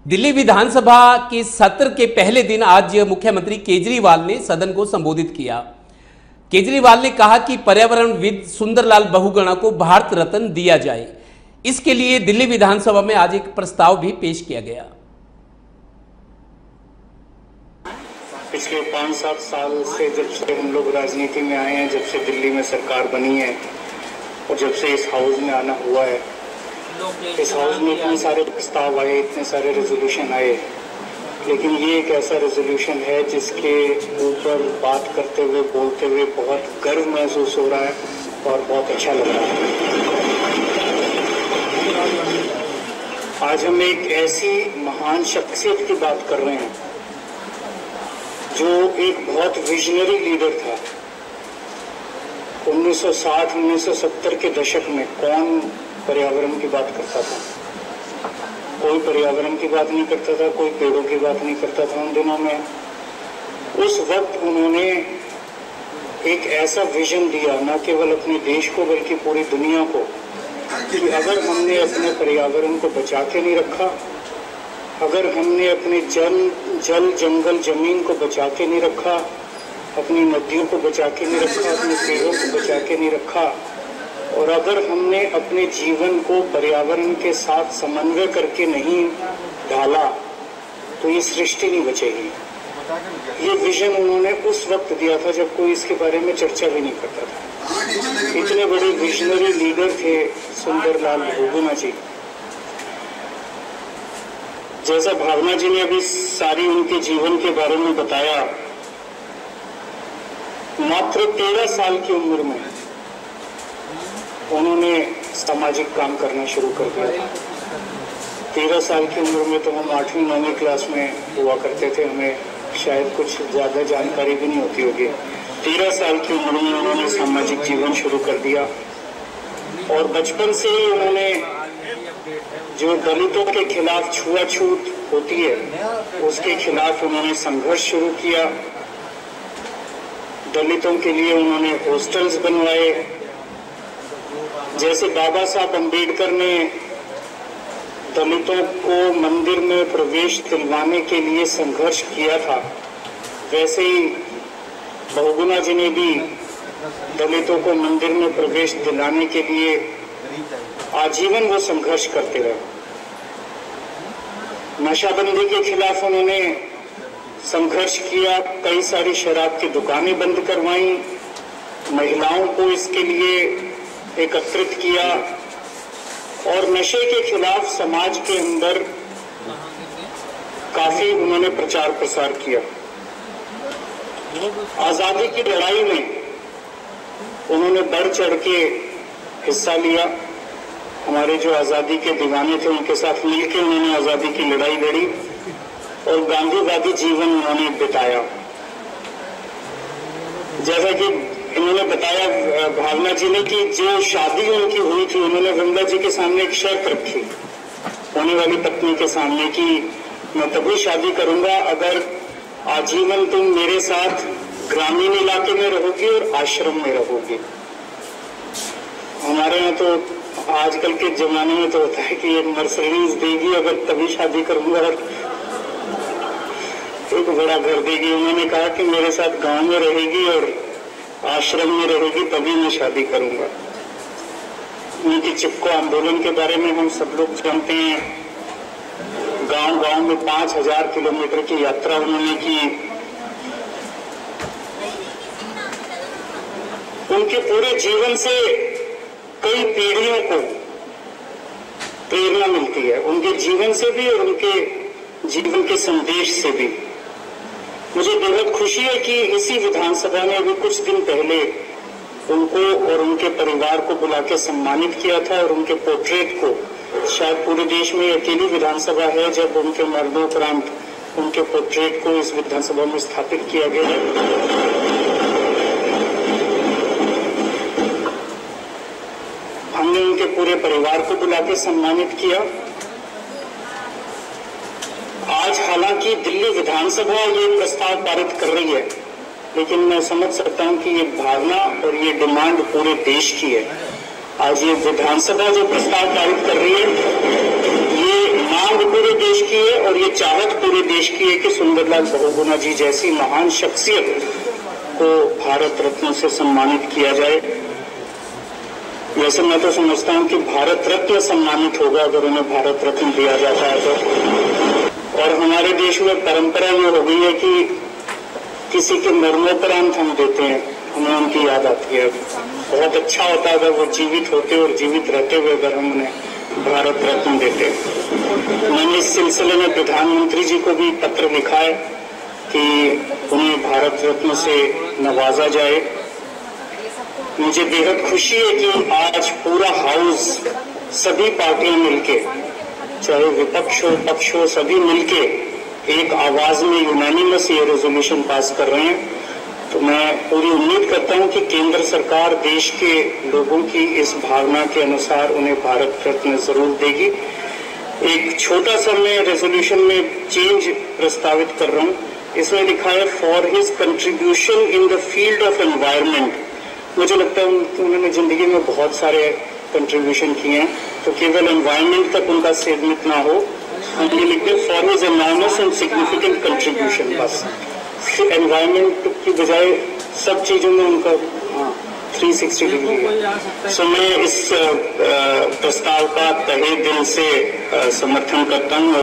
दिल्ली विधानसभा के सत्र के पहले दिन आज मुख्यमंत्री केजरीवाल ने सदन को संबोधित किया। केजरीवाल ने कहा कि पर्यावरणविद सुंदरलाल बहुगुणा को भारत रत्न दिया जाए। इसके लिए दिल्ली विधानसभा में आज एक प्रस्ताव भी पेश किया गया। पिछले 5-7 साल से जब से हम लोग राजनीति में आए हैं, जब से दिल्ली में सरकार बनी है और जब से इस हाउस में आना हुआ है, इस हाउस में इतने सारे प्रस्ताव आए, इतने सारे रेजोल्यूशन आए, लेकिन ये एक ऐसा रेजोल्यूशन है जिसके ऊपर बात करते हुए, बोलते हुए बहुत गर्व महसूस हो रहा है और बहुत अच्छा लग रहा है। आज हम एक ऐसी महान शख्सियत की बात कर रहे हैं जो एक बहुत विजनरी लीडर था। 1960-1970 के दशक में कौन पर्यावरण की बात करता था? कोई पर्यावरण की बात नहीं करता था, कोई पेड़ों की बात नहीं करता था उन दिनों में। उस वक्त उन्होंने एक ऐसा विजन दिया, न केवल अपने देश को बल्कि पूरी दुनिया को, कि अगर हमने अपने पर्यावरण को बचा के नहीं रखा, अगर हमने अपने जल जंगल जमीन को बचा के नहीं रखा, अपनी नदियों को बचा के नहीं रखा, अपने पेड़ों को बचा के नहीं रखा, और अगर हमने अपने जीवन को पर्यावरण के साथ समन्वय करके नहीं ढाला तो ये सृष्टि नहीं बचेगी। ये विजन उन्होंने उस वक्त दिया था जब कोई इसके बारे में चर्चा भी नहीं करता था। इतने बड़े विजनरी लीडर थे सुंदरलाल बहुगुणा जी। जैसा भावना जी ने अभी सारी उनके जीवन के बारे में बताया, मात्र 13 साल की उम्र में उन्होंने सामाजिक काम करना शुरू कर दिया। 13 साल की उम्र में तो हम 8वीं-9वीं क्लास में हुआ करते थे, हमें शायद कुछ ज़्यादा जानकारी भी नहीं होती होगी। 13 साल की उम्र में उन्होंने सामाजिक जीवन शुरू कर दिया और बचपन से ही उन्होंने जो दलितों के खिलाफ छुआछूत होती है उसके खिलाफ उन्होंने संघर्ष शुरू किया। दलितों के लिए उन्होंने हॉस्टल्स बनवाए। जैसे बाबा साहब अम्बेडकर ने दलितों को मंदिर में प्रवेश दिलवाने के लिए संघर्ष किया था, वैसे ही बहुगुणा जी ने भी दलितों को मंदिर में प्रवेश दिलाने के लिए आजीवन वो संघर्ष करते रहे। नशाबंदी के खिलाफ उन्होंने संघर्ष किया, कई सारी शराब की दुकानें बंद करवाई, महिलाओं को इसके लिए एकत्रित किया और नशे के खिलाफ समाज के अंदर काफी उन्होंने प्रचार प्रसार किया। आजादी की लड़ाई में उन्होंने बढ़ चढ़ के हिस्सा लिया। हमारे जो आजादी के दीवाने थे उनके साथ मिलकर उन्होंने आजादी की लड़ाई लड़ी और गांधीवादी जीवन उन्होंने बिताया। जैसा कि इन्होंने बताया भावना जी ने कि जो शादी उनकी हुई थी, उन्होंने गंगा जी के सामने एक शर्त रखी होने वाली पत्नी के सामने कि मैं तभी शादी करूंगा अगर आजीवन तुम मेरे साथ ग्रामीण इलाके में रहोगी और आश्रम में रहोगी। हमारे यहाँ तो आजकल के जमाने में तो होता है कि एक मर्सिडीज देगी अगर तभी शादी करूंगा, एक बड़ा घर देगी। उन्होंने कहा कि मेरे साथ गांव में रहेगी और आश्रम में रहेगी तभी मैं शादी करूंगा। उनकी चिपको आंदोलन के बारे में हम सब लोग जानते हैं। गांव-गांव में 5000 किलोमीटर की यात्रा उन्होंने की। उनके पूरे जीवन से कई पीढ़ियों को प्रेरणा मिलती है, उनके जीवन से भी और उनके जीवन के संदेश से भी। मुझे बेहद खुशी है कि इसी विधानसभा ने अभी कुछ दिन पहले उनको और उनके परिवार को बुला के सम्मानित किया था और उनके पोर्ट्रेट को शायद पूरे देश में अकेली विधानसभा है जब उनके मरणोपरांत उनके पोर्ट्रेट को इस विधानसभा में स्थापित किया गया है। हमने उनके पूरे परिवार को बुला के सम्मानित किया। आज हालांकि दिल्ली विधानसभा ये प्रस्ताव पारित कर रही है, लेकिन मैं समझ सकता हूं कि ये भावना और ये डिमांड पूरे देश की है। आज ये विधानसभा जो प्रस्ताव पारित कर रही है, ये मांग पूरे देश देश की है और ये चाहत पूरे देश की है कि सुंदरलाल बहुगुणा जी जैसी महान शख्सियत को भारत रत्न से सम्मानित किया जाए। वैसे मैं तो समझता हूं कि भारत रत्न सम्मानित होगा अगर उन्हें भारत रत्न दिया जाता है तो। और हमारे देश में परंपरा ये हो गई है कि किसी के मरणोपरांत हम देते हैं, हमें उनकी याद आती है। बहुत अच्छा होता है अगर वो जीवित होते और जीवित रहते हुए अगर हम उन्हें भारत रत्न देते। मैंने इस सिलसिले में प्रधानमंत्री जी को भी पत्र लिखा है कि उन्हें भारत रत्न से नवाजा जाए। मुझे बेहद खुशी है कि आज पूरा हाउस, सभी पार्टियां मिलके, चाहे विपक्ष हो पक्ष हो, सभी मिलके एक आवाज में यूनानिमस ये रेजोल्यूशन पास कर रहे हैं। तो मैं पूरी उम्मीद करता हूं कि केंद्र सरकार देश के लोगों की इस भावना के अनुसार उन्हें भारत रत्न जरूर देगी। एक छोटा सा मैं रेजोल्यूशन में चेंज प्रस्तावित कर रहा हूं। इसमें लिखा है for his contribution in the field of environment. मुझे लगता है कि उन्होंने जिंदगी में बहुत सारे कंट्रीब्यूशन किए हैं, तो केवल एनवायरनमेंट तक उनका सीमित ना हो। हम ये लिखते हैं for his environment and significant contribution, बस एनवायरनमेंट की बजाय सब चीजों में उनका 360 डिग्री है। सो मैं इस प्रस्ताव का तहे दिल से समर्थन करता हूँ।